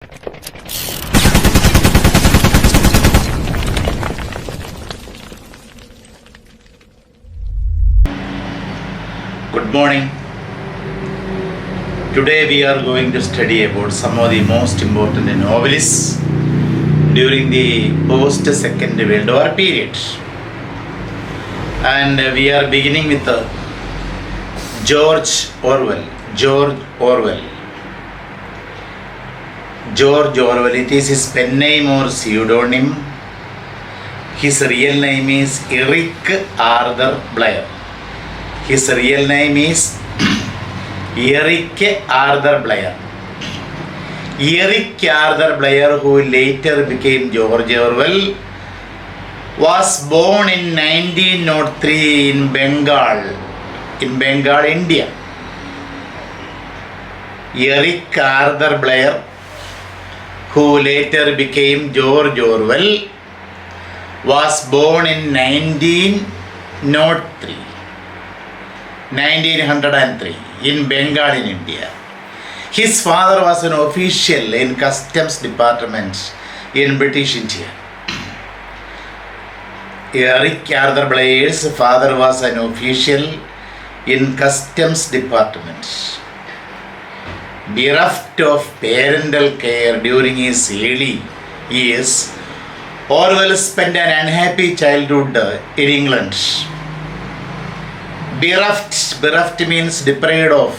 Good morning. Today we are going to study about some of the most important novelists during the post-Second World War period. And we are beginning with George Orwell. George Orwell, it is his pen name or pseudonym. His real name is Eric Arthur Blair. His real name is Eric Arthur Blair. Eric Arthur Blair, who later became George Orwell, was born in 1903 in Bengal, India. Eric Arthur Blair, who later became George Orwell, was born in 1903 in Bengal in India. His father was an official in Customs Department in British India. Eric Arthur Blair's father was an official in Customs Department. Bereft of parental care during his early years, Orwell spent an unhappy childhood in England. Bereft means deprived of,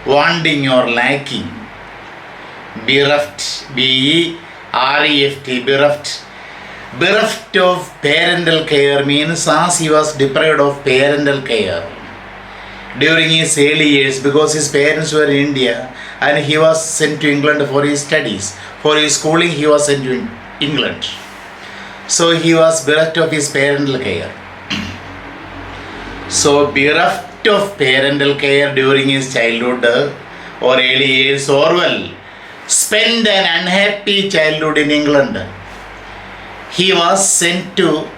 wanting or lacking. Bereft, B-E-R-E-F-T, bereft. Bereft of parental care means as he was deprived of parental care during his early years, because his parents were in India and he was sent to England for his studies. For his schooling he was sent to England. So he was bereft of his parental care. So bereft of parental care during his childhood or early years, Orwell spent an unhappy childhood in England. He was sent to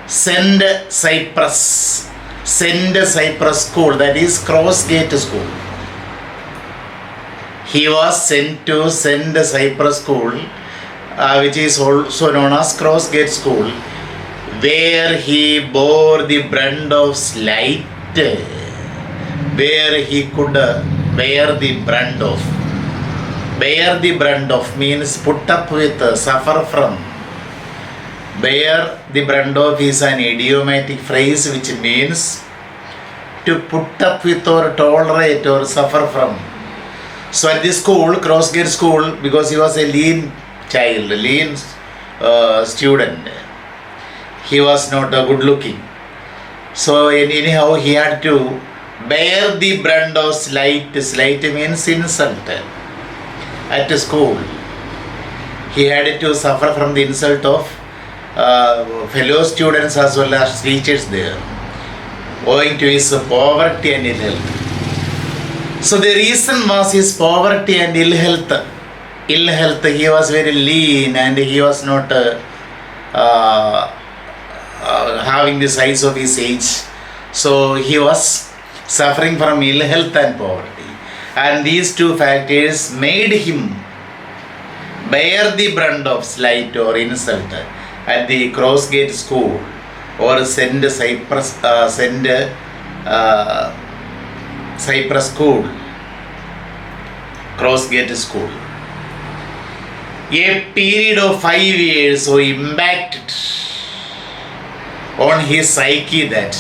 St. Cyprus School, that is Crossgate School. He was sent to St. Cyprus School, which is also known as Crossgate School, where he bore the brunt of slight, where he could bear the brunt of. Bear the brunt of means put up with, suffer from. Bear the brunt of is an idiomatic phrase which means to put up with or tolerate or suffer from. So at this school, Crossgate School, because he was a lean child, lean student, he was not good looking. So anyhow he had to bear the brunt of slight. Slight means insult at school. He had to suffer from the insult of fellow students as well as teachers there, owing to his poverty and ill health. So the reason was his poverty and ill health. He was very lean and he was not having the size of his age. So he was suffering from ill health and poverty. And these two factors made him bear the brunt of slight or insult at the Crossgate School or St. Cyprus School, Crossgate School. A period of 5 years so impacted on his psyche that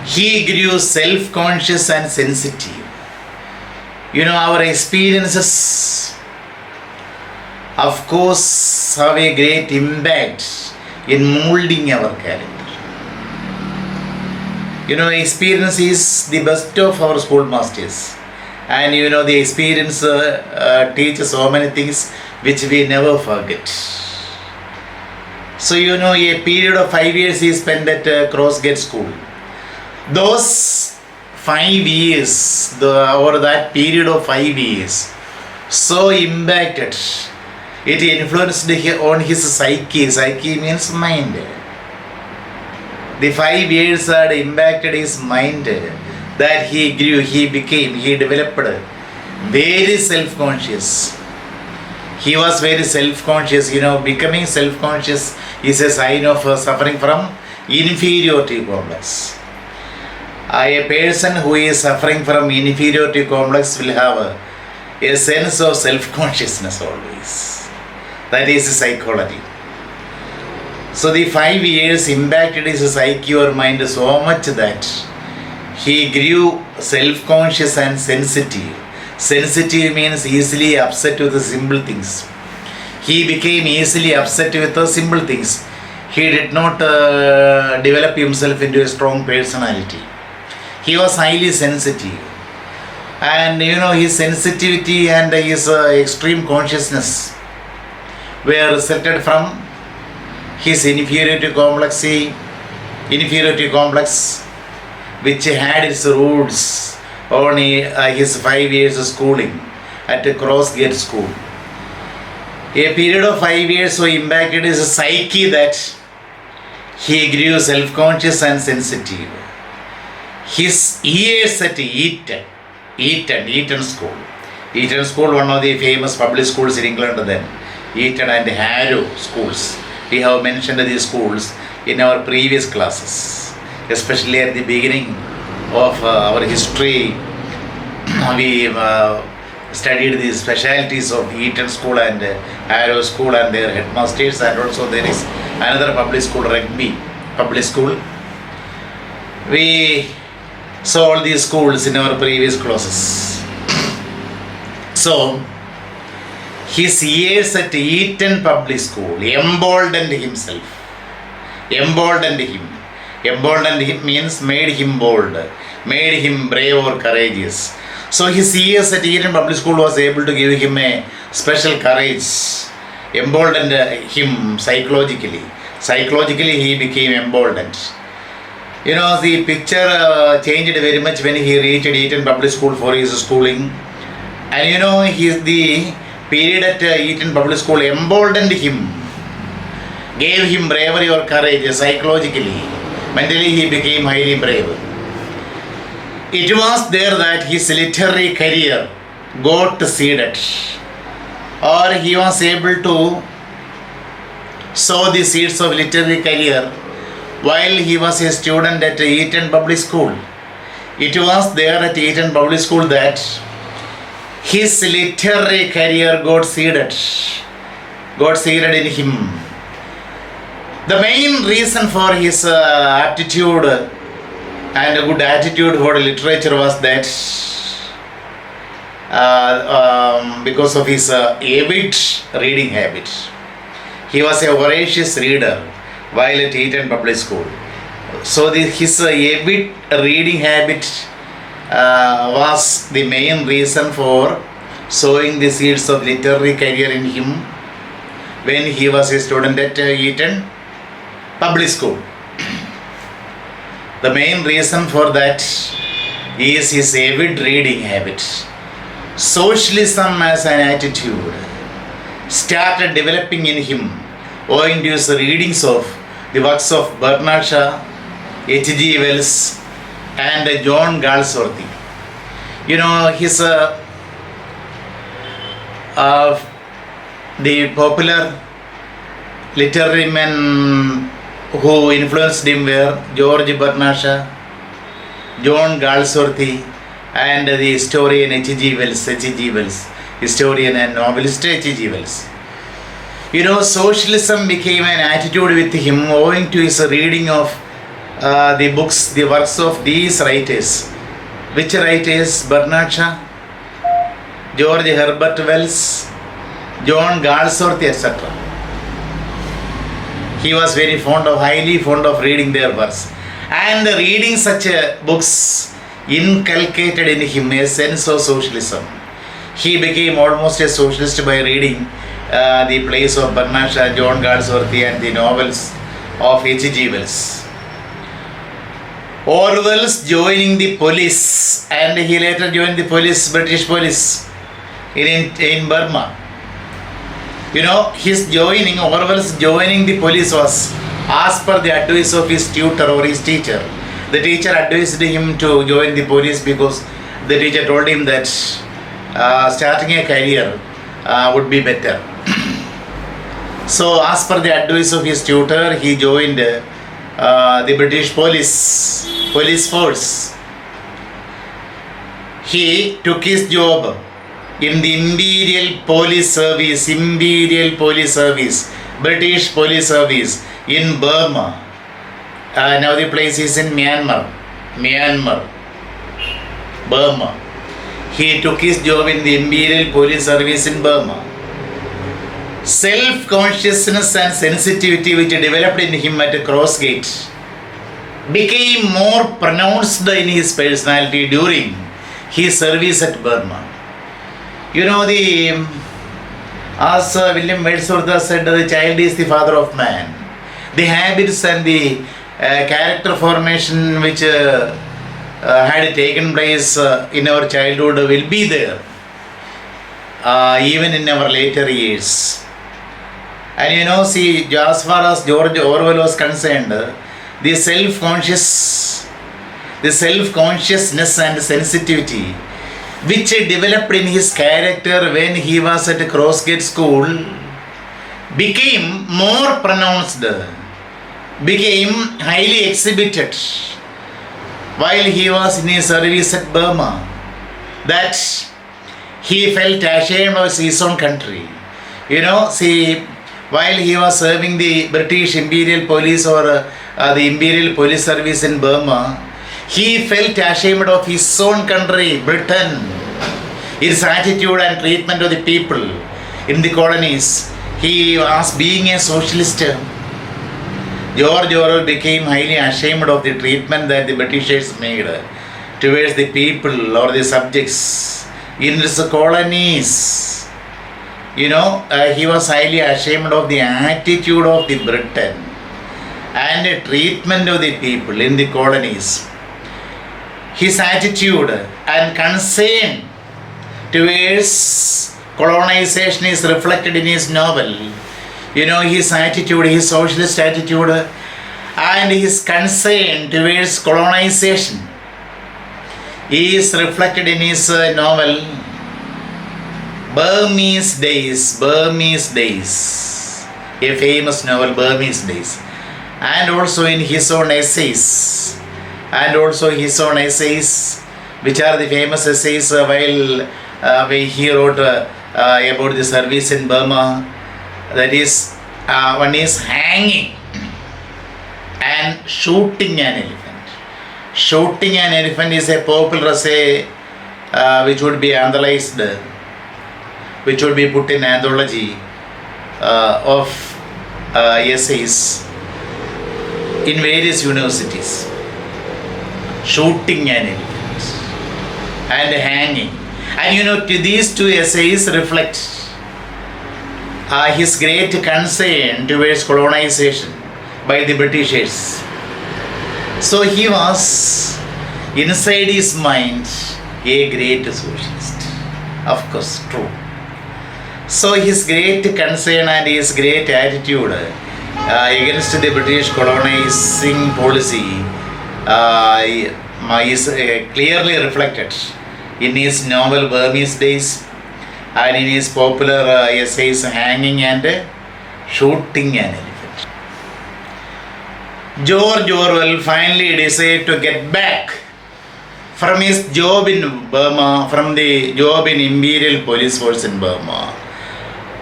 he grew self-conscious and sensitive. Our experiences, of course, have a great impact in molding our character. Experience is the best of our schoolmasters. And the experience teaches so many things which we never forget. So a period of 5 years he spent at Crossgate School. Those 5 years, over that period of 5 years, so impacted, it influenced on his psyche. Psyche means mind. The 5 years had impacted his mind, that he grew, he developed very self-conscious. He was very self-conscious. Becoming self-conscious is a sign of suffering from inferiority complex. A person who is suffering from inferiority complex will have a sense of self-consciousness always. That is psychology. So the 5 years impacted his psyche or mind so much that he grew self-conscious and sensitive. Sensitive means easily upset with the simple things. He became easily upset with the simple things. He did not develop himself into a strong personality. He was highly sensitive. And his sensitivity and his extreme consciousness were resulted from his inferiority complex, which had its roots on his 5 years of schooling at a Crossgate school. A period of 5 years so impacted his psyche that he grew self-conscious and sensitive. His years at Eton School. Eton School, one of the famous public schools in England then. Eton and Harrow schools. We have mentioned these schools in our previous classes, especially at the beginning of our history. We studied the specialities of Eton School and Harrow School and their headmasters, and also there is another public school, Rugby Public School. We saw all these schools in our previous classes. So, his years at Eton Public School emboldened him. Emboldened him means made him bold, made him brave or courageous. So his years at Eton Public School was able to give him a special courage, emboldened him psychologically. Psychologically he became emboldened. The picture changed very much when he reached Eton Public School for his schooling. And the period at Eton Public School emboldened him, gave him bravery or courage psychologically. Mentally he became highly brave. It was there that his literary career got seeded, or he was able to sow the seeds of literary career while he was a student at Eton Public School. It was there at Eton Public School that his literary career got seeded in him. The main reason for his aptitude and a good attitude for literature was that because of his avid reading habit. He was a voracious reader while at Eton Public School. So his avid reading habit was the main reason for sowing the seeds of literary career in him when he was a student at Eton Public School. The main reason for that is his avid reading habit. Socialism as an attitude started developing in him owing to his readings of the works of Bernard Shaw, H.G. Wells and John Galsworthy. His the popular literary men who influenced him were George Bernard Shaw, John Galsworthy, and the historian H.G. Wells, historian and novelist H.G. Wells. Socialism became an attitude with him owing to his reading of the books, the works of these writers. Which writers? Bernard Shaw, George Herbert Wells, John Galsworthy, etc. He was highly fond of reading their works. And reading such books inculcated in him a sense of socialism. He became almost a socialist by reading the plays of Bernard Shaw, John Galsworthy and the novels of H.G. Wells. Orwell's joining the police, and he later joined the police, British police in Burma. Orwell's joining the police was as per the advice of his tutor or his teacher. The teacher advised him to join the police because the teacher told him that starting a career would be better. So, as per the advice of his tutor, he joined the British police force. He took his job in the Imperial Police Service, British Police Service in Burma. Now the place is in Myanmar, Burma. He took his job in the Imperial Police Service in Burma. Self-consciousness and sensitivity which developed in him at Crossgate became more pronounced in his personality during his service at Burma. You know, as William Wordsworth said, the child is the father of man. The habits and the character formation which had taken place in our childhood will be there even in our later years. And you know, see, as far as George Orwell was concerned, the self-consciousness and sensitivity which developed in his character when he was at Crossgate School became more pronounced, became highly exhibited while he was in his service at Burma, that he felt ashamed of his own country. You know, see, while he was serving the British Imperial Police or the Imperial Police Service in Burma, he felt ashamed of his own country, Britain, his attitude and treatment of the people in the colonies. He was being a socialist. George Orwell became highly ashamed of the treatment that the Britishers made towards the people or the subjects in his colonies. You know, he was highly ashamed of the attitude of the Britain and the treatment of the people in the colonies. His attitude and concern towards colonization is reflected in his novel. You know, his attitude, his socialist attitude and his concern towards colonization is reflected in his novel Burmese Days, a famous novel, Burmese Days, and also in his own essays, which are the famous essays while he wrote about the service in Burma. That is, one is hanging and shooting an elephant. Shooting an elephant is a popular essay which would be analyzed, which would be put in anthology of essays in various universities. Shooting an elephant and hanging. And you know, these two essays reflect his great concern towards colonization by the Britishers. So he was, inside his mind, a great socialist. Of course, true. So his great concern and his great attitude against the British colonizing policy is clearly reflected in his novel Burmese Days and in his popular essays Hanging and Shooting an Elephant. George Orwell finally decided to get back from his job in Burma, from the job in Imperial Police Force in Burma.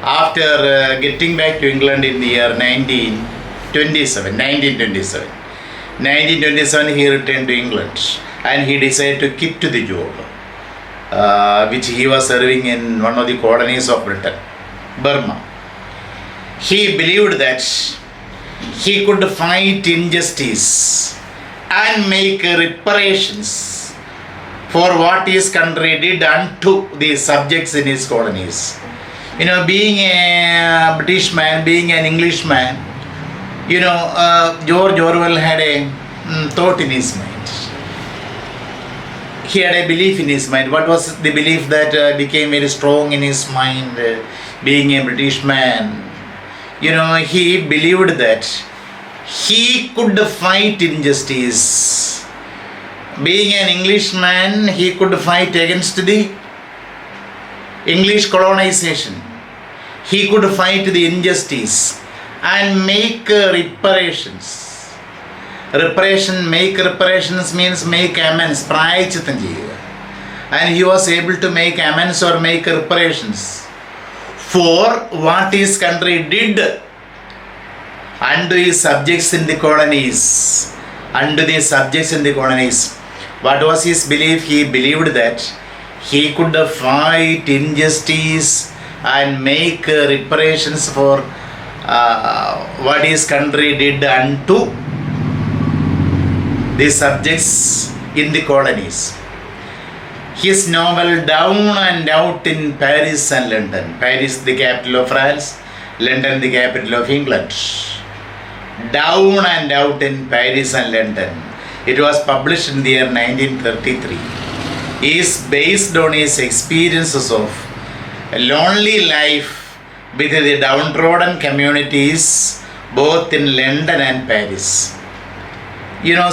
After getting back to England in the year 1927, he returned to England and he decided to quit the job which he was serving in one of the colonies of Britain, Burma. He believed that he could fight injustice and make reparations for what his country did unto the subjects in his colonies. You know, being a British man, being an Englishman, you know, George Orwell had a thought in his mind. He had a belief in his mind. What was the belief that became very strong in his mind, being a British man? You know, he believed that he could fight injustice. Being an Englishman, he could fight against the English colonization. he could fight the injustice and make reparations. Make reparations means make amends, പ്രായശ്ചിത്തം ചെയ്യുക. And he was able to make amends or make reparations for what his country did unto his subjects in the colonies. What was his belief? He believed that he could fight injustice and make reparations for what his country did unto the subjects in the colonies. His novel Down and Out in Paris and London. Paris, the capital of France. London, the capital of England. Down and Out in Paris and London. It was published in the year 1933. It is based on his experiences of a lonely life with the downtrodden communities both in London and Paris.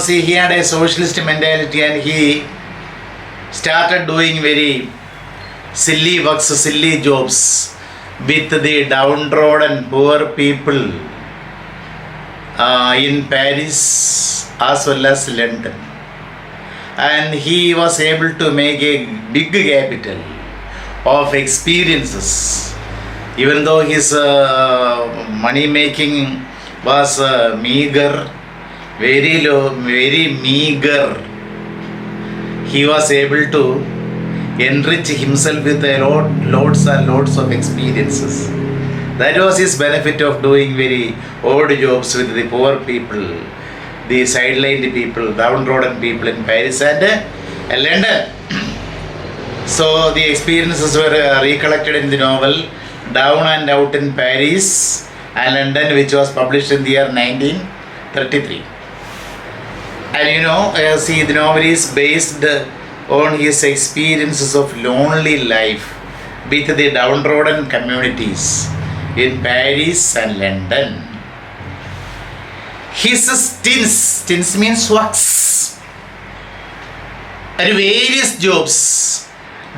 See, he had a socialist mentality and he started doing very silly works, silly jobs with the downtrodden poor people in Paris as well as London. And he was able to make a big capital of experiences. Even though his money making was meager, very low, very meager, he was able to enrich himself with loads and loads of experiences. That was his benefit of doing very odd jobs with the poor people, the sidelined people, downtrodden people in Paris and London. So the experiences were recollected in the novel Down and Out in Paris and London, which was published in the year 1933. And see, the novel is based on his experiences of lonely life with the downtrodden communities in Paris and London. His stints means works, and various jobs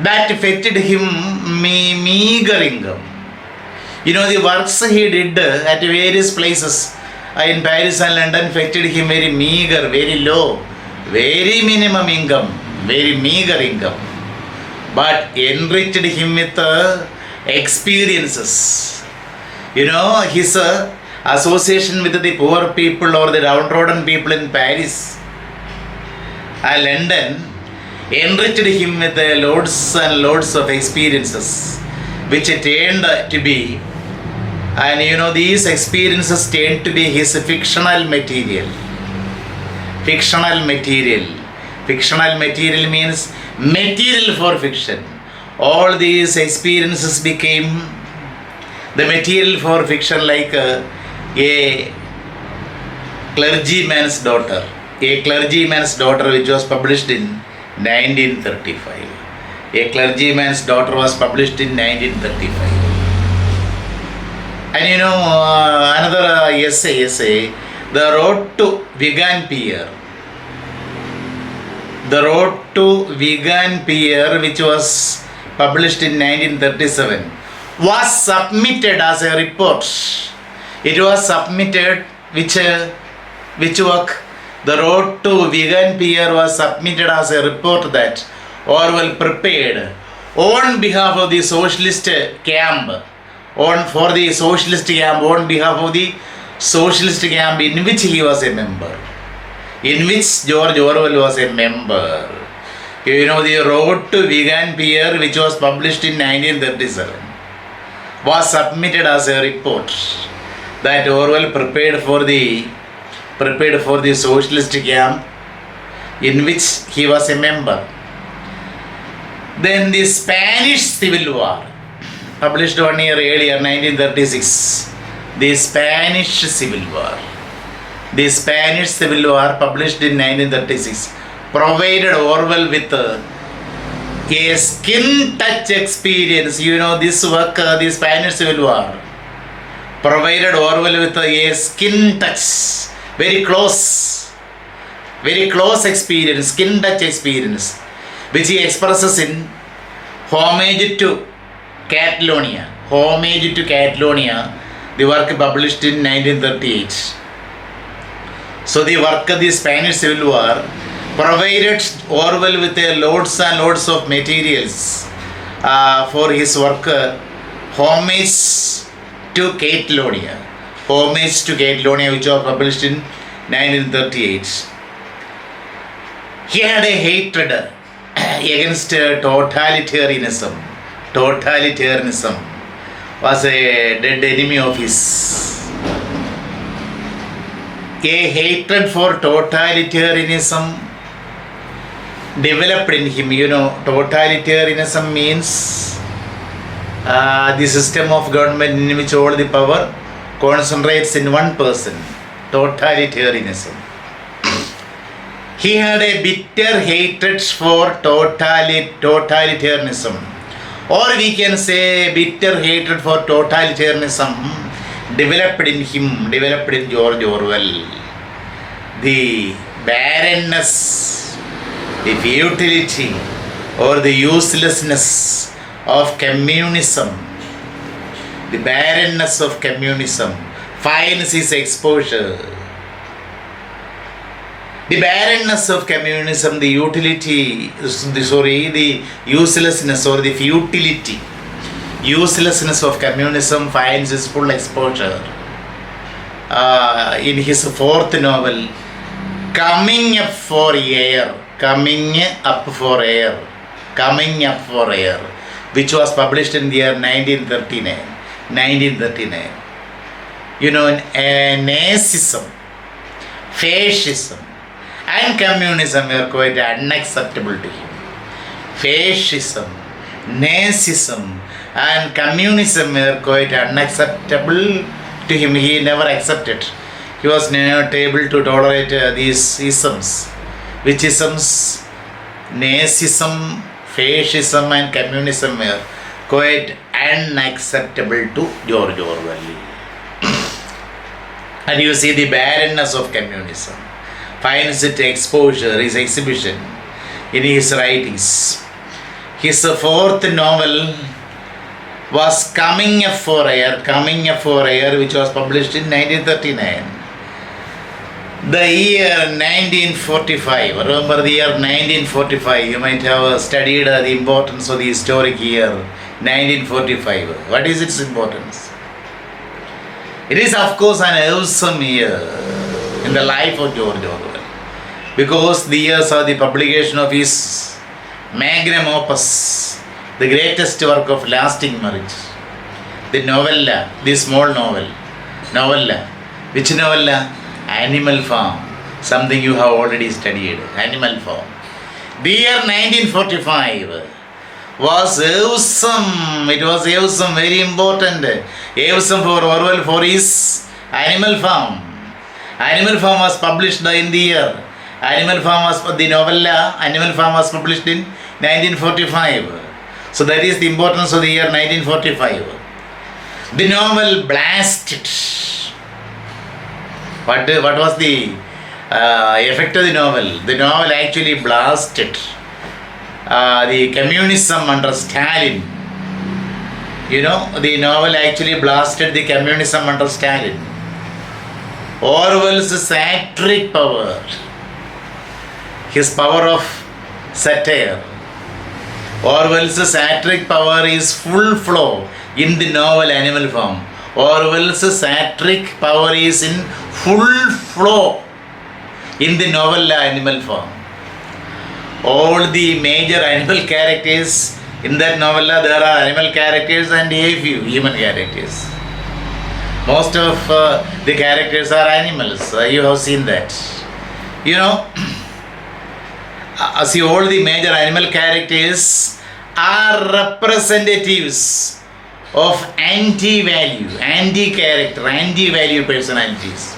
that fetched him meager income. The works he did at various places in Paris and London fetched him very meager, very low, very minimum income, very meager income, but enriched him with experiences. His association with the poor people or the downtrodden people in Paris and London enriched him with loads and loads of experiences, which turned to be, and these experiences tend to be his fictional material. Fictional material means material for fiction. All these experiences became the material for fiction, like a clergyman's daughter. A clergyman's daughter, which was published in 1935. A clergyman's daughter was published in 1935. And another essay, The Road to Vegan Pier. The Road to Vegan Pier, which was published in 1937, was submitted as a report. It was submitted, which work? The Road to Vegan Pier was submitted as a report that Orwell prepared on behalf of the socialist camp, on behalf of the socialist camp in which he was a member, in which George Orwell was a member. The Road to Vegan Pier, which was published in 1937, was submitted as a report that Orwell prepared for the socialist camp in which he was a member. Then the Spanish Civil War, published 1 year earlier, 1936. The Spanish Civil War. The Spanish Civil War, published in 1936, provided Orwell with a skin touch experience. This work, the Spanish Civil War, provided Orwell with a skin touch, very close experience, skin touch experience, which he expresses in Homage to Catalonia. Homage to Catalonia, the work published in 1938. So the work of the Spanish Civil War provided Orwell with loads and loads of materials for his work, Homage to Catalonia. Homage to Catalonia, which was published in 1938. He had a hatred against totalitarianism. Totalitarianism was a dead enemy of his. A hatred for totalitarianism developed in him. Totalitarianism means the system of government in which all the power concentrates in one person. Totalitarianism. He had a bitter hatred for totalitarianism, or we can say bitter hatred for totalitarianism developed in George Orwell. The barrenness, the futility, or the uselessness of communism. The barrenness of communism finds its exposure. The barrenness of communism, the uselessness or the futility, uselessness of communism finds its full exposure in his fourth novel, Coming Up for Air, which was published in the year 1939. Nazism, fascism, and communism were quite unacceptable to him. Fascism, Nazism, and communism were quite unacceptable to him. He never accepted. He was not able to tolerate these isms. Which isms? Nazism, fascism, and communism were quite unacceptable to George Orwell. And you see the barrenness of communism finds its exposure, his exhibition in his writings. His fourth novel was Coming Up for Air, which was published in 1939. The year 1945, remember the year 1945, you might have studied the importance of the historic year 1945. What is its importance? It is, of course, an awesome year in the life of George Orwell, because the years of the publication of his magnum opus, the greatest work of lasting merit, the novella, the small novella. Which novella? Animal Farm, something you have already studied. Animal Farm. The year 1945 was awesome. It was awesome, very important. Awesome for Orwell for his Animal Farm. Animal Farm was published in the year. The novella Animal Farm was published in 1945. So that is the importance of the year 1945. The novel blasted. What was the effect of the novel? The novel actually blasted the communism under Stalin. The novel actually blasted the communism under Stalin. Orwell's satiric power, his power of satire. Orwell's satiric power is full flow in the novel Animal Farm. Orwell's satiric power is in full flow in the novel Animal Farm. All the major animal characters in that novella, there are animal characters and a few human characters. Most of the characters are animals. You have seen that. See, all the major animal characters are representatives of anti-value, anti-character, anti-value personalities.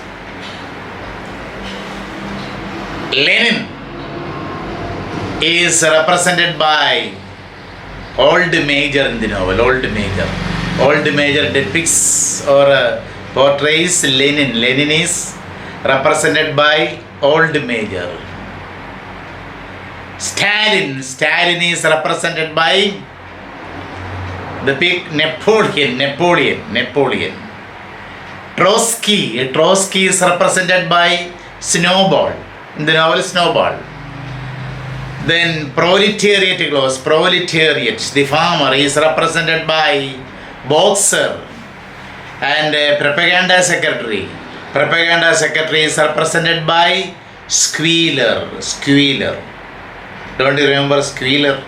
Lenin is represented by Old Major in the novel. Old Major depicts or portrays Lenin. Lenin is represented by Old Major. Stalin is represented by The big Napoleon. Trotsky is represented by Snowball in the novel Snowball. Then proletariat, the farmer, is represented by Boxer. And propaganda secretary is represented by Squealer. Don't you remember Squealer?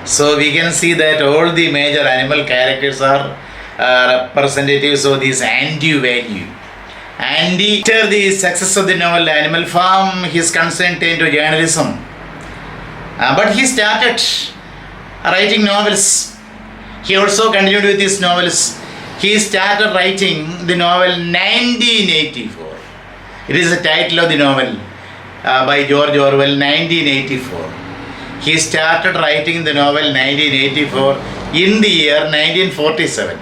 So we can see that all the major animal characters are representatives of this anti-value. After the success of the novel Animal Farm, his consent into journalism. But he started writing novels. He also continued with his novels. He started writing the novel 1984. It is the title of the novel by George Orwell, 1984. He started writing the novel 1984 in the year 1947.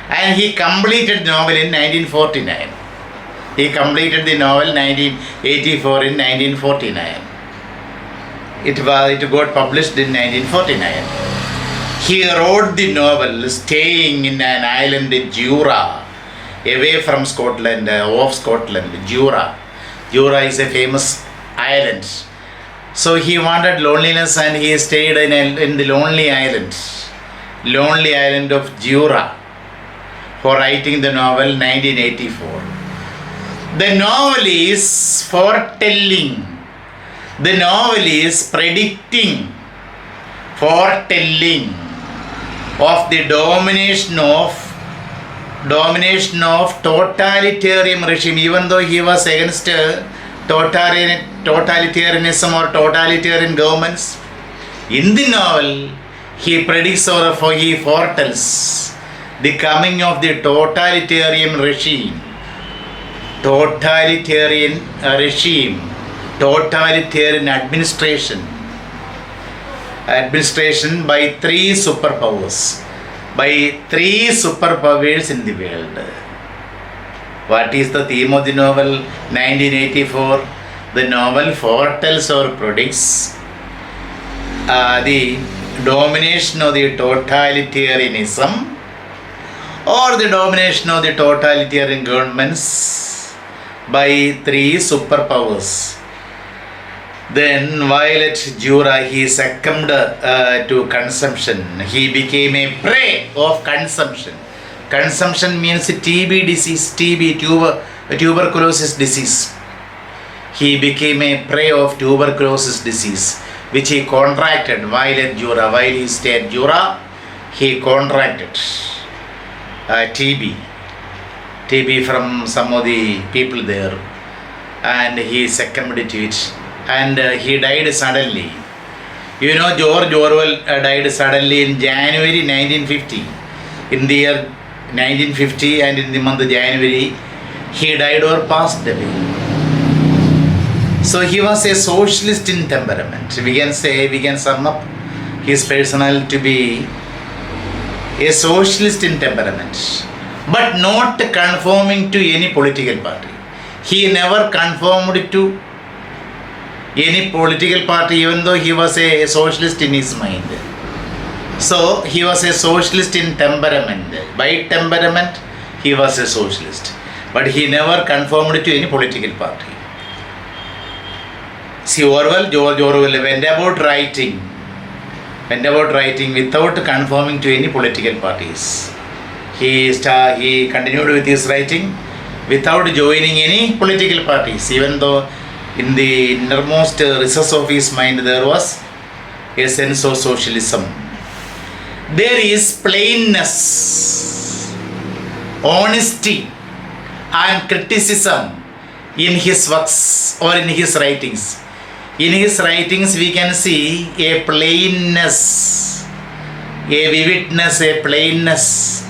And he completed the novel in 1949. He completed the novel 1984 in 1949. It got published in 1949. He wrote the novel staying in an island in Jura, away from Scotland, off Scotland, Jura. Jura is a famous island. So he wanted loneliness and he stayed in the lonely island of Jura for writing the novel 1984. The novel is foretelling. The novel is foretelling of the domination of totalitarian regime. Even though he was against totalitarianism or totalitarian governments, in the novel he predicts or he foretells the coming of the totalitarian regime, totalitarian administration by three superpowers in the world. What is the theme of the novel 1984? The novel foretells or predicts the domination of the totalitarianism or the domination of the totalitarian governments by three superpowers. Then while at Jura he succumbed to consumption. He became a prey of consumption. Consumption means TB disease, tuberculosis disease. He became a prey of tuberculosis disease, which he contracted while at Jura. While he stayed at Jura, he contracted TB from some of the people there, and he succumbed to it, and he died suddenly. You know, George Orwell died suddenly in January 1950. In the year 1950 and in the month of January, he died or passed away. So he was a socialist in temperament. We can sum up his personality to be a socialist in temperament, but not conforming to any political party. He never conformed to any political party, even though he was a socialist in his mind. So he was a socialist in temperament. By temperament, he was a socialist, but he never conformed to any political party. See, George Orwell went about writing without conforming to any political parties. He continued with his writing without joining any political parties, even though in the innermost recess of his mind there was a sense of socialism. There is plainness, honesty and criticism in his works or in his writings. In his writings we can see a plainness, a vividness, a plainness,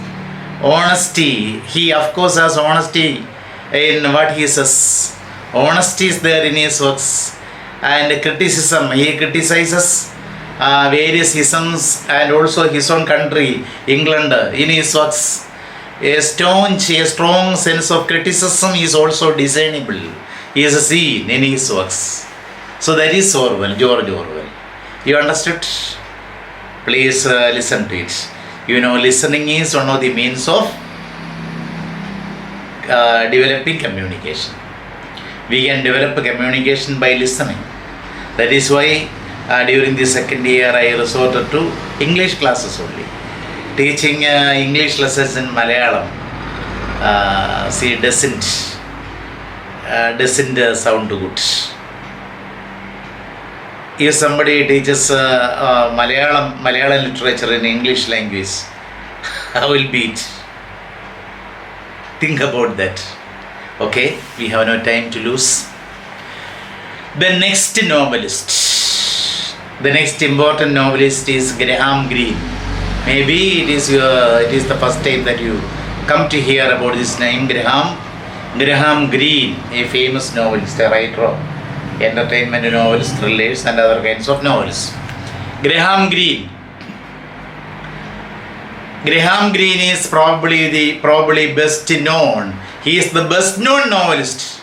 honesty. He of course has honesty in what he says. Honesty is there in his works. And criticism, he criticizes various isms and also his own country, England, in his works. A strong sense of criticism is also discernible, is seen in his works. So that is Orwell, George Orwell. You understood? Please listen to it. Listening is one of the means of developing communication. We can develop communication by listening. That is why during the second year I resorted to English classes only. Teaching English lessons in Malayalam doesn't sound good. If somebody teaches Malayalam literature in English language, how will be it? Think about that. Okay, we have no time to lose. The next important novelist is Graham Greene. Maybe it is the first time that you come to hear about this name, Graham Greene, a famous novelist, a writer of entertainment novels, thrillers, and other kinds of novels. Graham Greene is probably best known. He is the best known novelist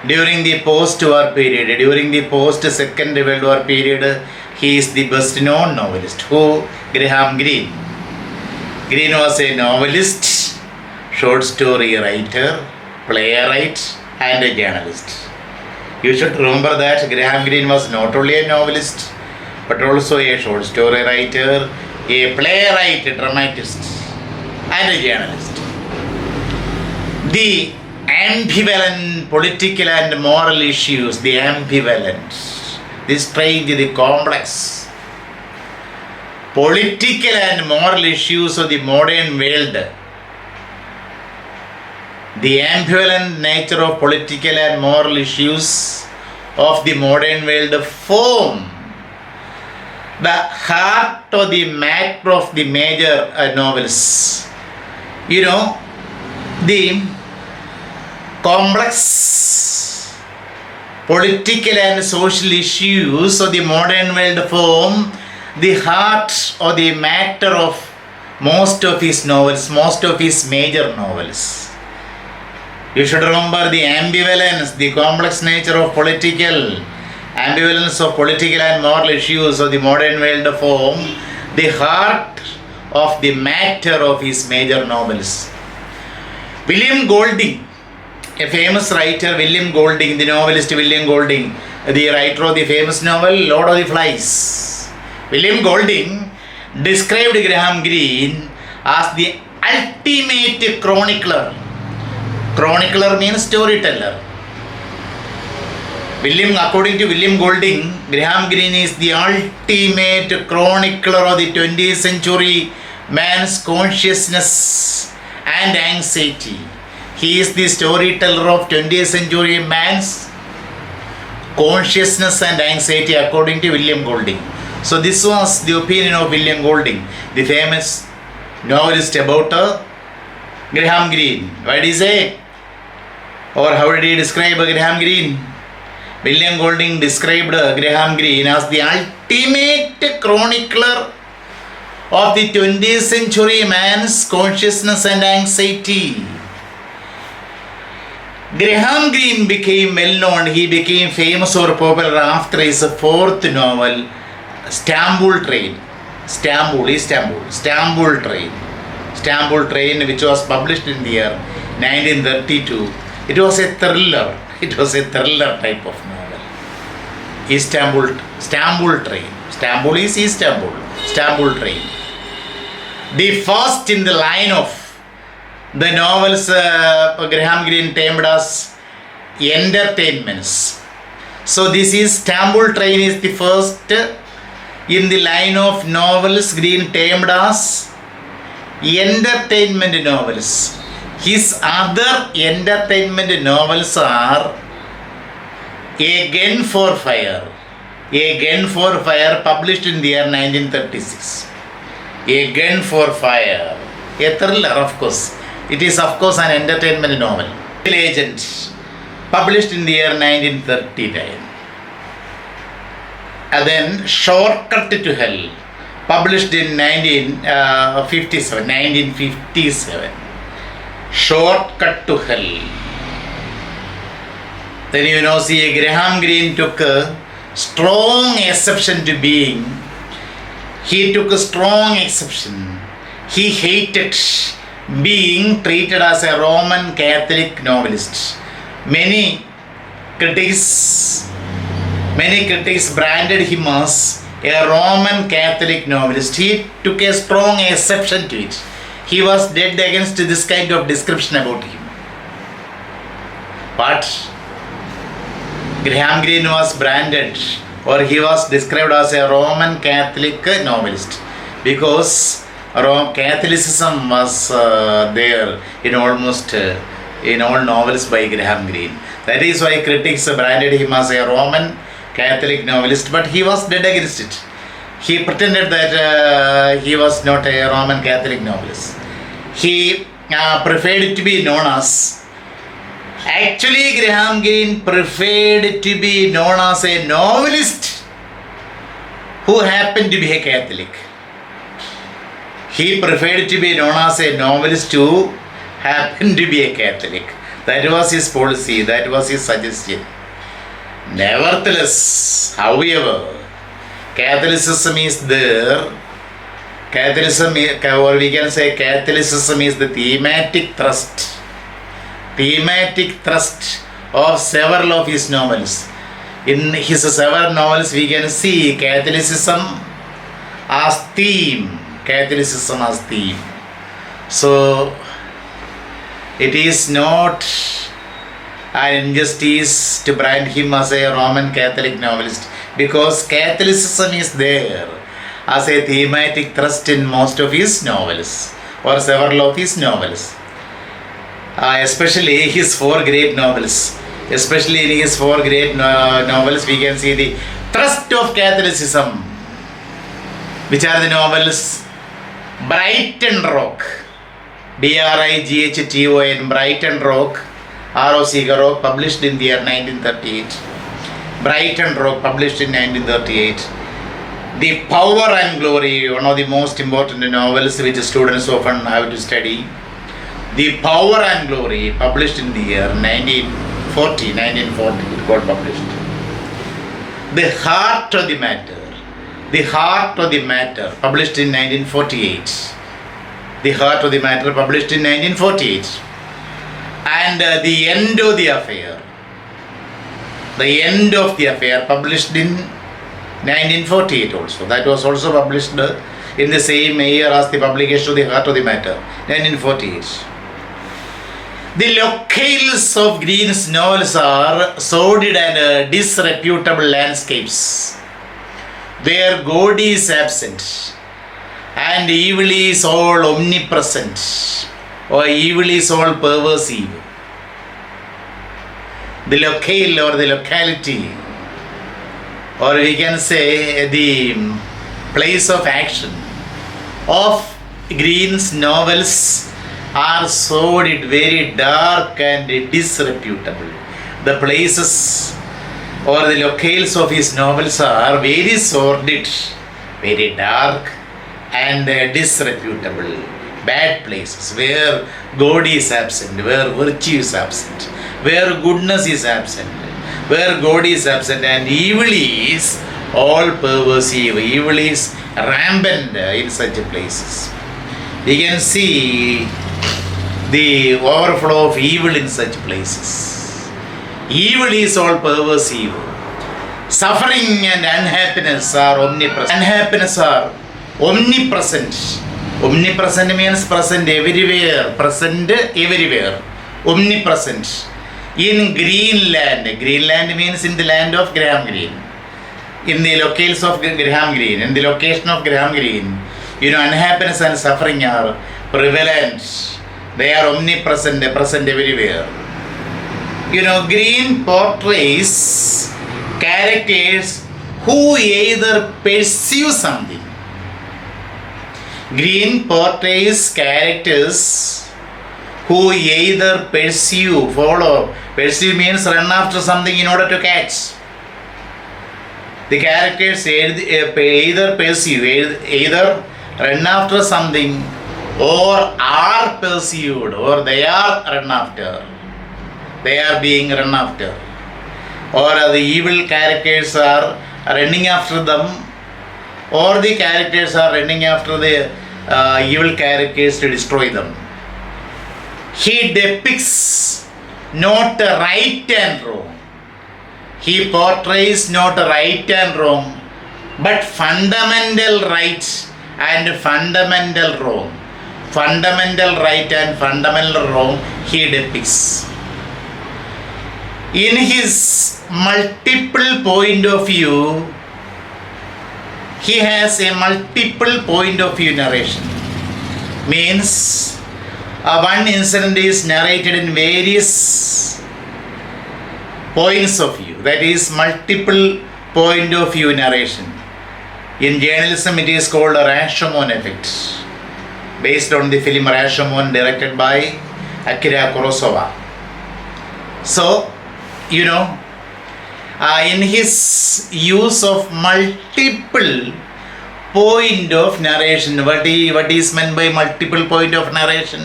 during the post-war period. During the post-Second World War period, he is the best known novelist. Who? Graham Greene. Greene was a novelist, short story writer, playwright, and a journalist. You should remember that Graham Greene was not only a novelist, but also a short story writer, a playwright, a dramatist, and a journalist. The ambivalent political and moral issues, the strange, the complex political and moral issues of the modern world, the ambivalent nature of political and moral issues of the modern world form the heart or the matter of the major novels. The complex political and social issues of the modern world form the heart or the matter of most of his novels, most of his major novels. You should remember the ambivalence, the complex nature of ambivalence of political and moral issues of the modern world form the heart of the matter of his major novels. William Golding, a famous writer, the novelist William Golding, the writer of the famous novel Lord of the Flies. William Golding described Graham Greene as the ultimate chronicler. Chronicler means storyteller. According to William Golding, Graham Greene is the ultimate chronicler of the 20th century man's consciousness and anxiety. He is the storyteller of 20th century man's consciousness and anxiety according to William Golding. So this was the opinion of William Golding, the famous novelist about Graham Greene. What did he say? Or how did he describe Graham Greene? William Golding described Graham Greene as the ultimate chronicler of the 20th century man's consciousness and anxiety. Graham Greene became well known, he became famous or popular after his fourth novel, Istanbul Train, which was published in the year 1932. It was a thriller type of novel. Istanbul Train. Istanbul is Istanbul. Istanbul Train. The first in the line of the novels Graham Greene termed as entertainments. So this is Istanbul Train is the first in the line of novels Greene termed as entertainment novels. His other entertainment novels are A Gun for Fire, published in the year 1936. A Gun for Fire, a thriller, of course. It is, of course, an entertainment novel. Agent, published in the year 1939. And then Shortcut to Hell, published in 1957. Shortcut to Hell. Then Graham Greene took a strong exception to being he took a strong exception. He hated being treated as a Roman Catholic novelist. Many critics branded him as a Roman Catholic novelist. He took a strong exception to it. He was dead against this kind of description about him. But Graham Greene was branded, or he was described as a Roman Catholic novelist, because Catholicism was there in almost in all novels by Graham Greene. That is why critics branded him as a Roman Catholic novelist, but he was dead against it. He pretended that he was not a Roman Catholic novelist. He preferred to be known as, actually Graham Greene preferred to be known as a novelist who happened to be a Catholic. He preferred to be known as a novelist who happened to be a Catholic. That was his policy, that was his suggestion. Nevertheless, however, Catholicism is there. Catholicism, or we can say Catholicism is the thematic thrust of several of his novels. In his several novels, we can see Catholicism as theme. So, it is not an injustice to brand him as a Roman Catholic novelist, because Catholicism is there as a thematic thrust in most of his novels, or several of his novels. Especially his four great novels. Especially in his four great novels, we can see the thrust of Catholicism. Which are the novels? Brighton Rock, Brighton, Brighton Rock, R.O.C. Rock, published in the year 1938. Brighton Rock, published in 1938. The Power and Glory, one of the most important novels which students often have to study. The Power and Glory, published in the year 1940, it got published. The Heart of the Matter, published in 1948. The Heart of the Matter, published in 1948. And The End of the Affair, published in 1948 also. That was also published in the same year as the publication of The Heart of the Matter, 1948. The locales of Greene's novels are sordid and disreputable landscapes, where God is absent and evil is all omnipresent, or evil is all pervasive. The locale, or the locality, or we can say the place of action of Greene's novels are sordid, very dark and disreputable. The places or the locales of his novels are very sordid, very dark and disreputable. Bad places where God is absent, where virtue is absent, where goodness is absent, where God is absent, and evil is all pervasive, evil is rampant in such places. We can see the overflow of evil in such places. Evil is all pervasive. Suffering and unhappiness are omnipresent. Omnipresent means present everywhere. Omnipresent. In Greenland. Greenland means in the land of Graham Greene. In the locales of Graham Greene. In the location of Graham Greene. Unhappiness and suffering are prevalent. They are omnipresent, present everywhere. Greene portrays characters who either pursue something. Greene portrays characters who either follow. Pursue means run after something in order to catch. The characters either pursue, either run after something, or are pursued, or they are run after. They are being run after. Or the evil characters are running after them, or the characters are running after the evil characters to destroy them. He depicts not right and wrong. He portrays not right and wrong, but fundamental right and fundamental wrong. Fundamental right and fundamental wrong he depicts. In his multiple point of view, he has a multiple point of view narration. Means one incident is narrated in various points of view. That is multiple point of view narration. In journalism, it is called a Rashomon effect, based on the film Rashomon, directed by Akira Kurosawa. So, in his use of multiple point of narration, what is meant by multiple point of narration?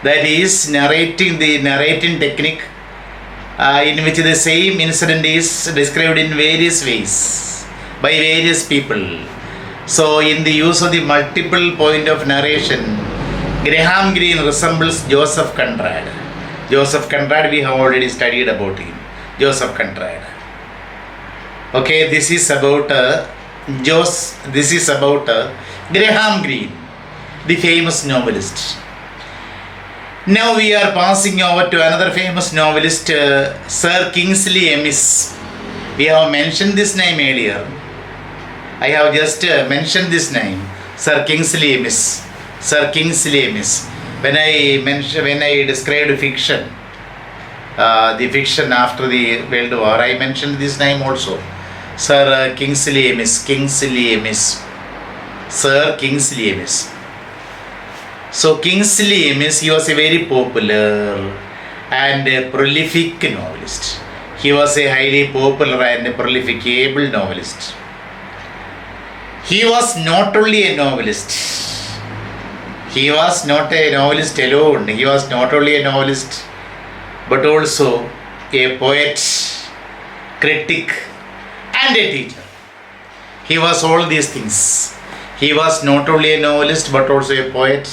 That is narrating technique in which the same incident is described in various ways by various people. So, in the use of the multiple point of narration, Graham Greene resembles Joseph Conrad. Joseph Conrad, we have already studied about him. Joseph Conrad. Okay, this is about Graham Greene, the famous novelist. Now we are passing over to another famous novelist, Sir Kingsley Amis. We have mentioned this name earlier. I have just mentioned this name, Sir Kingsley Amis. Sir Kingsley Amis. When I described fiction, the fiction after the World War, I mentioned this name also. Sir Kingsley Amis. Kingsley Amis. Sir Kingsley Amis. So Kingsley Amis, he was a very popular and a prolific novelist. He was a highly popular and prolific able novelist. He was not only a novelist. He was not a novelist alone. He was not only a novelist, but also a poet, critic, and a teacher. He was all these things. He was not only a novelist, but also a poet,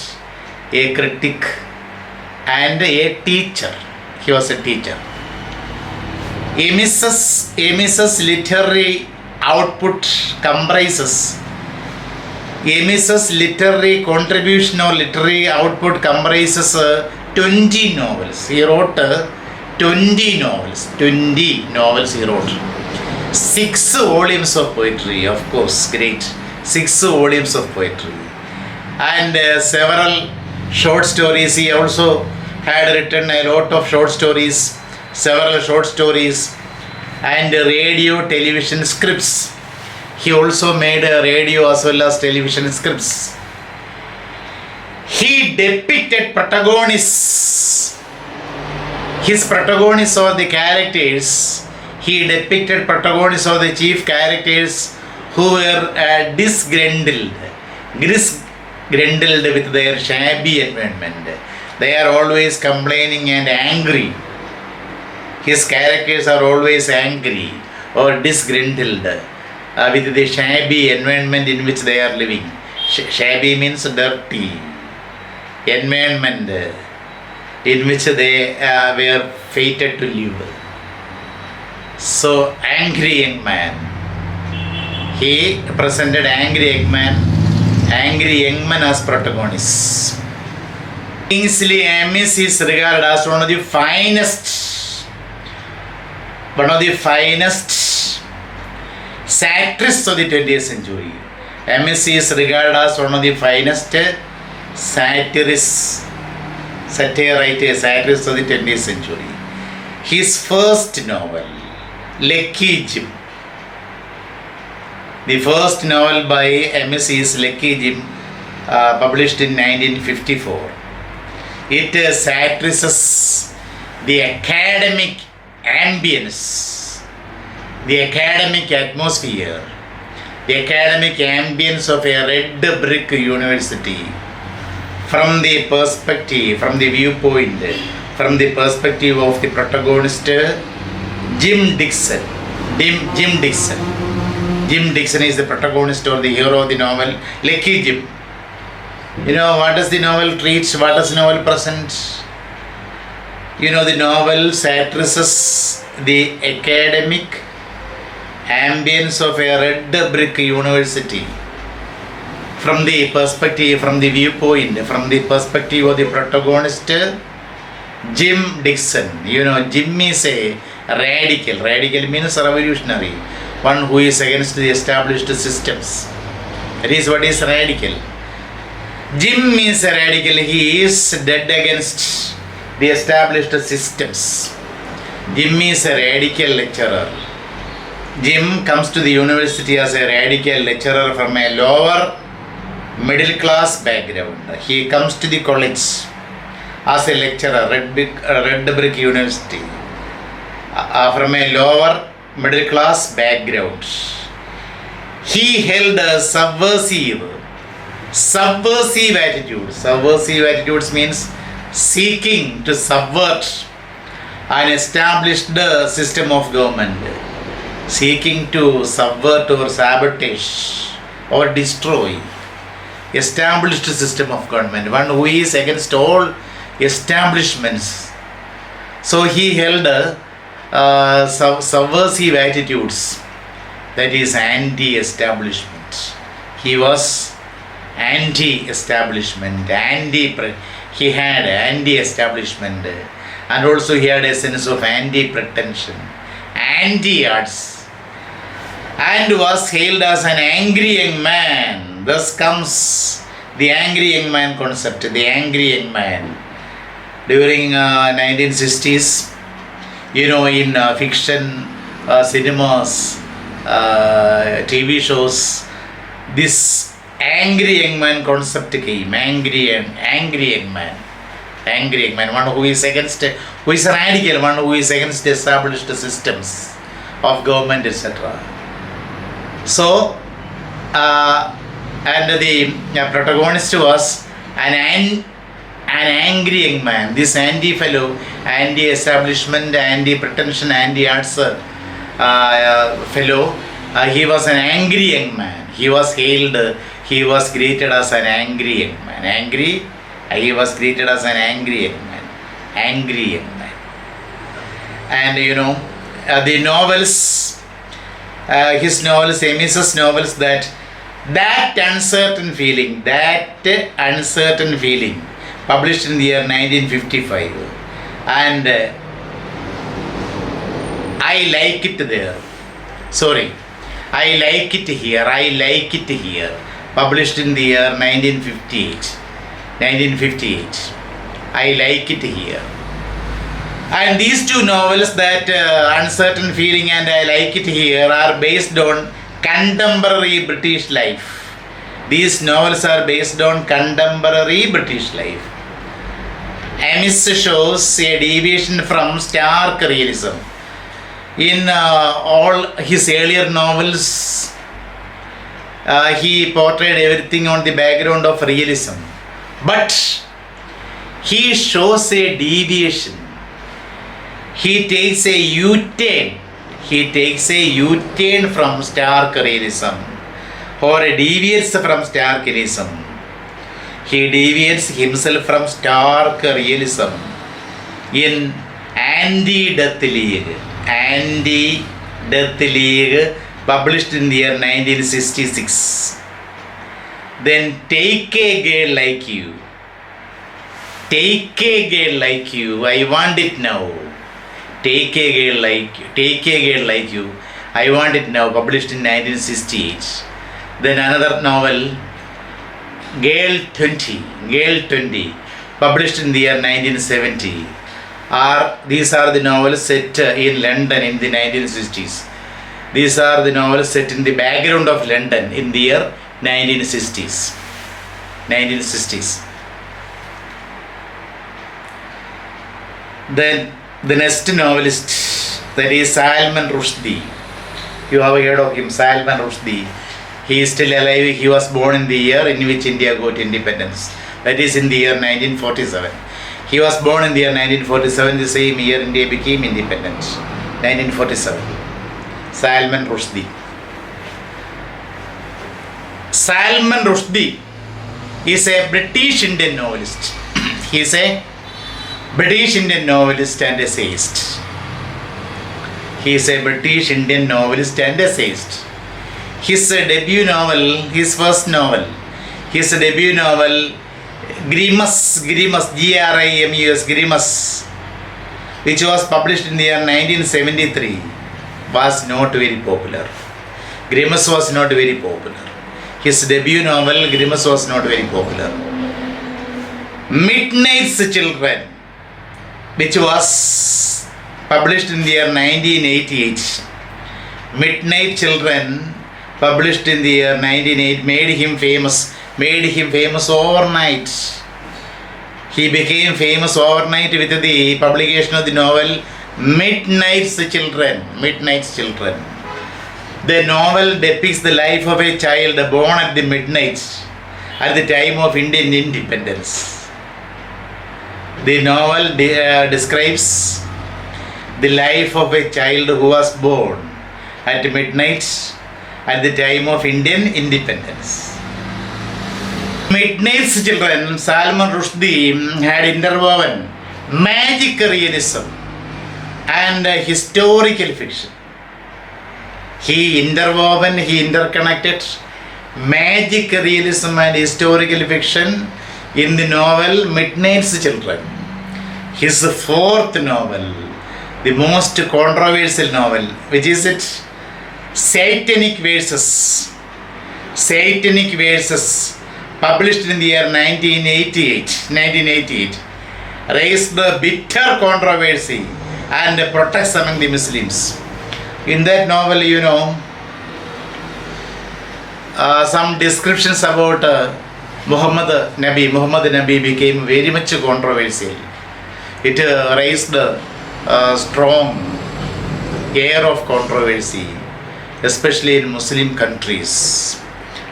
a critic, and a teacher. He was a teacher. Amis's literary output comprises Amis's literary contribution or literary output comprises 20 novels. He wrote 20 novels. 20 novels he wrote. 6 volumes of poetry, of course, great. 6 volumes of poetry. And several short stories. He also had written a lot of short stories, several short stories, and radio, television scripts. He also made radio as well as television scripts. He depicted protagonists. His protagonists or the characters. He depicted protagonists or the chief characters who were disgruntled with their shabby environment. They are always complaining and angry. His characters are always angry or disgruntled with the shabby environment in which they are living. Shabby means dirty environment in which they were fated to live. So, angry young man. He presented angry young man as protagonist. Kingsley Amis is regarded as one of the finest satirists of the 20th century. Amis is regarded as one of the finest satirists of the 20th century. His first novel, Lucky Jim. The first novel by Amis is Lucky Jim, published in 1954. It satirizes the academic ambience, the academic atmosphere, the academic ambience of a red brick university from the perspective of the protagonist Jim Dixon. Jim Dixon is the protagonist or the hero of the novel. Lucky Jim. What does the novel treat? What does the novel present? The novel satirizes the academic ambience of a red brick university from the perspective, from the viewpoint, from the perspective of the protagonist, Jim Dixon. Jim is a radical. Radical means revolutionary. One who is against the established systems. That is what is radical. Jim is a radical. He is dead against the established systems. Jim is a radical lecturer. Jim comes to the university as a radical lecturer from a lower middle class background. He comes to the college as a lecturer, red brick university, from a lower middle class background. He held a subversive attitude. Subversive attitudes means seeking to subvert an established system of government, seeking to subvert or sabotage or destroy established system of government, one who is against all establishments. So he held subversive attitudes, that is anti-establishment. He was anti-establishment, he had anti-establishment, and also he had a sense of anti-pretension, anti-arts, and was hailed as an angry young man. Thus comes the angry young man concept. The angry young man during 1960s, in fiction, cinemas, TV shows, this angry young man concept came. Angry young man, one who is radical, one who is against established systems of government, etc. So, and the protagonist was an angry young man. This anti-fellow, anti-establishment, anti-pretension, anti-arts fellow, he was an angry young man. He was hailed, he was greeted as an angry young man. He was greeted as an angry young man. And the novels, his novels, Amis's novels, that uncertain feeling, published in the year 1955, and I like it there. Sorry, I like it here. Published in the year 1958. I like it here. And these two novels, that uncertain feeling and I like it here, are based on contemporary British life. These novels are based on contemporary British life. Amis shows a deviation from stark realism. In all his earlier novels, he portrayed everything on the background of realism. But he shows a deviation. He takes a U-turn from stark realism, or deviates from stark realism. He deviates himself from stark realism in Anti-Death League, published in the year 1966. Then Take a Girl Like You, I Want It Now. Take a Girl Like You, I Want It Now, published in 1968. Then another novel, Girl 20, published in the year 1970. These are the novels set in London in the 1960s. These are the novels set in the background of London in the year 1960s. Then the next novelist, that is Salman Rushdie. You have heard of him, Salman Rushdie. He is still alive. He was born in the year in which India got independence. That is in the year 1947. He was born in the year 1947, the same year India became independent. 1947. Salman Rushdie. Salman Rushdie is a British Indian novelist. He is a British Indian novelist and essayist. He is a British Indian novelist and essayist. His debut novel, his first novel, his debut novel, Grimus, Grimus, Grimus, which was published in the year 1973, was not very popular. Grimus was not very popular. His debut novel, Grimus, was not very popular. Midnight's Children, which was published in the year 1988. Midnight Children, published in the year 1988, made him famous overnight. He became famous overnight with the publication of the novel Midnight's Children. Midnight's Children. The novel depicts the life of a child born at the midnight at the time of Indian independence. The novel describes the life of a child who was born at midnight at the time of Indian independence. Midnight's Children, Salman Rushdie had interwoven magic realism and historical fiction. He interconnected magic realism and historical fiction in the novel Midnight's Children. His fourth novel, the most controversial novel, which is it? Satanic Verses. Satanic Verses, published in the year 1988, raised the bitter controversy and protests among the Muslims. In that novel, some descriptions about Muhammad Nabi became very much controversial. It raised a strong air of controversy, especially in Muslim countries.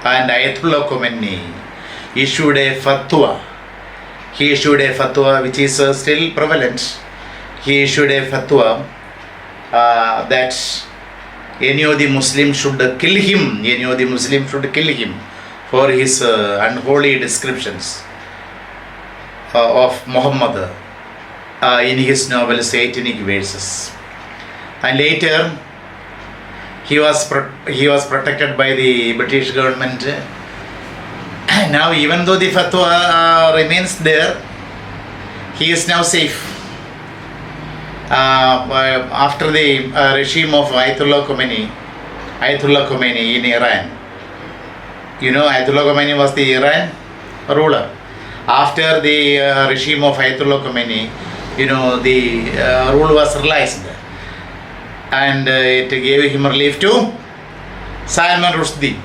And Ayatollah Khomeini issued a fatwa. He issued a fatwa which is still prevalent. He issued a fatwa that any of the Muslims should kill him. Any of the Muslims should kill him for his unholy descriptions of Muhammad in his novel Satanic Verses. And later he was protected by the British government. Now, even though the fatwa remains there, he is now safe. After the regime of Ayatollah Khomeini in Iran. Ayatollah Khomeini was the Iran ruler. After the regime of Ayatollah Khomeini, the rule was realized. And it gave him relief to Salman Rushdie.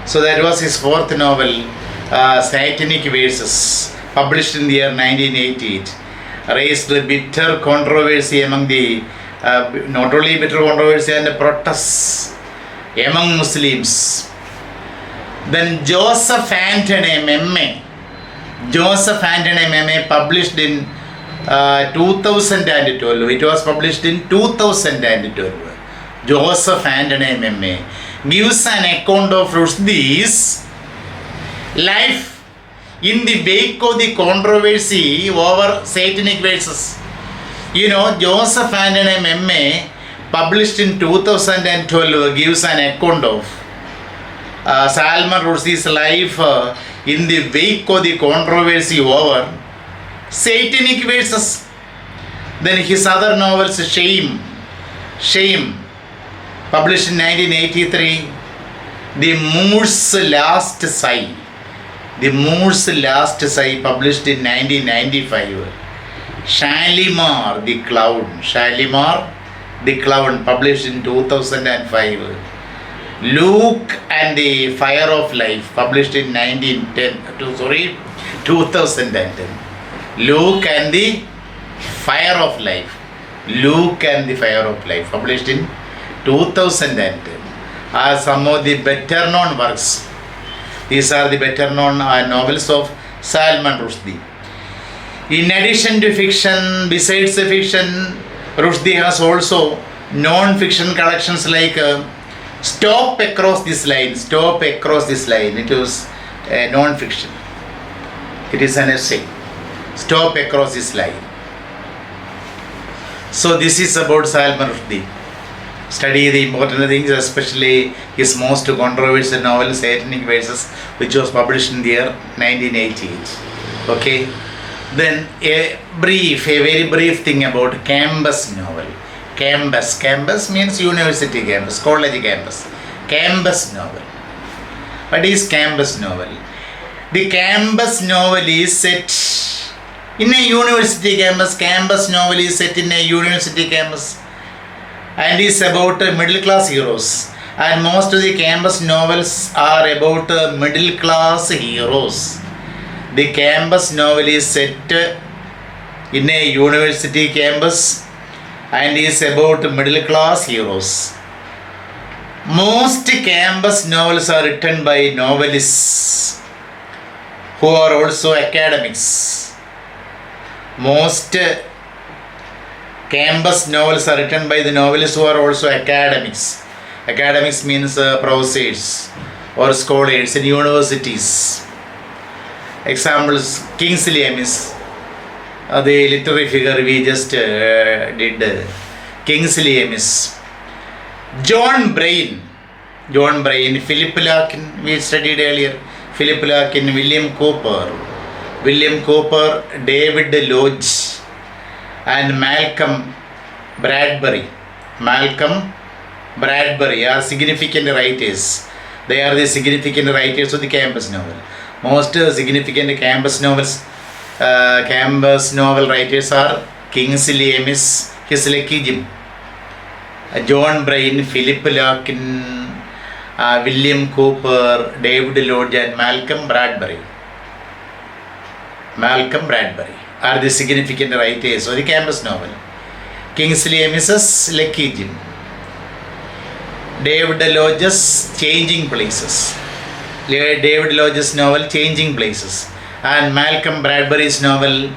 So that was his fourth novel, Satanic Verses, published in the year 1988. Raised bitter controversy among the, not only bitter controversy and protests among Muslims. Then Joseph Anthony M.A., published in 2012. It was published in 2012. Joseph Anthony M.A. gives an account of Rushdie's life in the wake of the controversy over Satanic Verses. Joseph Anthony M.A., published in 2012, gives an account of Salman Rushdie's life in the wake of the controversy over Satanic Verses. Then his other novels, Shame, published in 1983, The Moor's Last Sigh, published in 1995, Shalimar the Clown, published in 2005, Luke and the Fire of Life, published in 2010. Luke and the Fire of Life, published in 2010, are some of the better known works. These are the better known novels of Salman Rushdie. In addition to fiction, besides the fiction, Rushdie has also non-fiction collections like Stop across this line. Stop across this line. It was non-fiction. It is an essay. Stop across this line. So this is about Salman Rushdie. Study the important things, especially his most controversial novel, Satanic Verses, which was published in the year 1988. Okay. Then a very brief thing about campus novel. Campus means university campus, college campus. Campus novel. What is campus novel? The campus novel is set in a university campus. Campus novel is set in a university campus and is about middle class heroes. And most of the campus novels are about middle class heroes. The campus novel is set in a university campus and is about middle class heroes. Most campus novels are written by novelists who are also academics. Most campus novels are written by the novelists who are also academics. Academics means professors or scholars in universities. Examples: Kingsley Amis, the literary figure we just did. Kingsley Amis. John Brain, Philip Larkin, we studied earlier. Philip Larkin, William Cooper, David Lodge, and Malcolm Bradbury are significant writers. They are the significant writers of the campus novel. Most significant campus novel writers are Kingsley Amis, his Lucky Jim, John Brain, Philip Larkin, William Cooper, David Lodge, and Malcolm Bradbury are the significant writers of the campus novel. Kingsley Amis's Lucky Jim, David Lodge's Changing Places, David Lodge's novel Changing Places, and Malcolm Bradbury's novel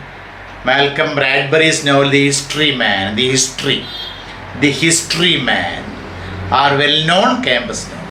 The History Man, are well-known campus novels.